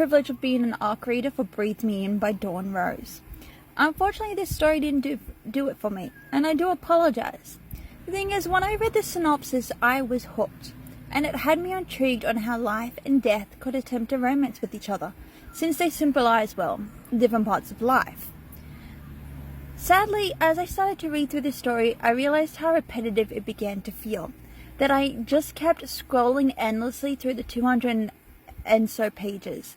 privilege of being an ARC reader for Breathe Me In by Dawn Rose. Unfortunately, this story didn't do it for me, and I do apologize. The thing is, when I read the synopsis, I was hooked, and it had me intrigued on how life and death could attempt a romance with each other, since they symbolize, well, different parts of life. Sadly, as I started to read through the story, I realized how repetitive it began to feel, that I just kept scrolling endlessly through the 200 and so pages.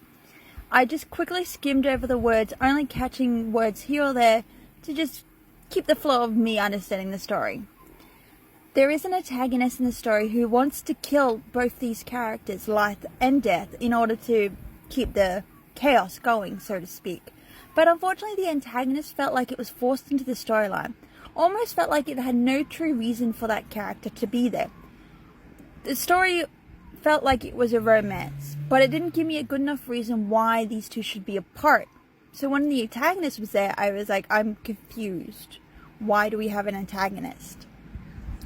I just quickly skimmed over the words, only catching words here or there to just keep the flow of me understanding the story. There is an antagonist in the story who wants to kill both these characters, life and death, in order to keep the chaos going, so to speak. But unfortunately, the antagonist felt like it was forced into the storyline. Almost felt like it had no true reason for that character to be there. The story felt like it was a romance, but it didn't give me a good enough reason why these two should be apart. So when the antagonist was there, I was like, I'm confused. Why do we have an antagonist?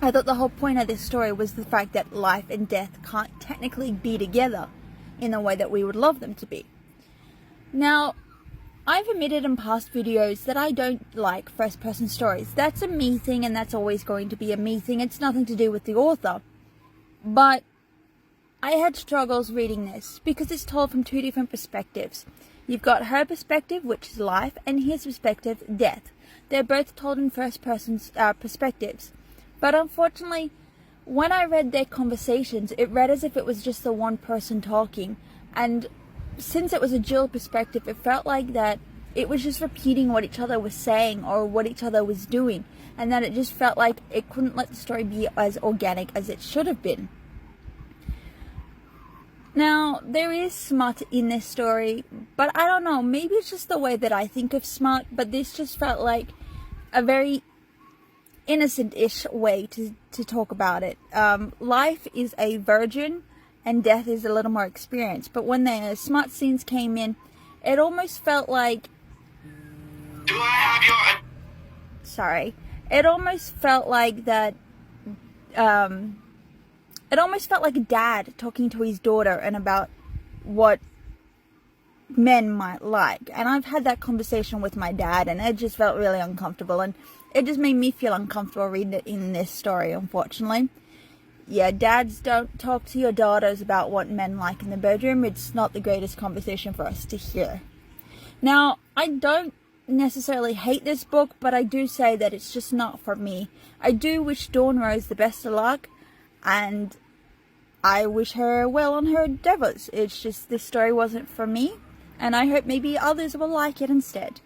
I thought the whole point of this story was the fact that life and death can't technically be together in the way that we would love them to be. Now, I've admitted in past videos that I don't like first-person stories. That's a me thing, and that's always going to be a me thing. It's nothing to do with the author. But I had struggles reading this because it's told from two different perspectives. You've got her perspective, which is life, and his perspective, death. They're both told in first-person perspectives. But unfortunately, when I read their conversations, it read as if it was just the one person talking. And since it was a dual perspective, it felt like that it was just repeating what each other was saying or what each other was doing. And that it just felt like it couldn't let the story be as organic as it should have been. Now, there is smut in this story, but I don't know, maybe it's just the way that I think of smut, but this just felt like a very innocent-ish way to talk about it. Life is a virgin, and death is a little more experienced, but when the smut scenes came in, it almost felt like... Do I have your... Sorry. It almost felt like that... It almost felt like a dad talking to his daughter and about what men might like. And I've had that conversation with my dad, and it just felt really uncomfortable. And it just made me feel uncomfortable reading it in this story, unfortunately. Yeah, dads, don't talk to your daughters about what men like in the bedroom. It's not the greatest conversation for us to hear. Now, I don't necessarily hate this book, but I do say that it's just not for me. I do wish Dawn Rose the best of luck, and I wish her well on her endeavors. It's just this story wasn't for me, and I hope maybe others will like it instead.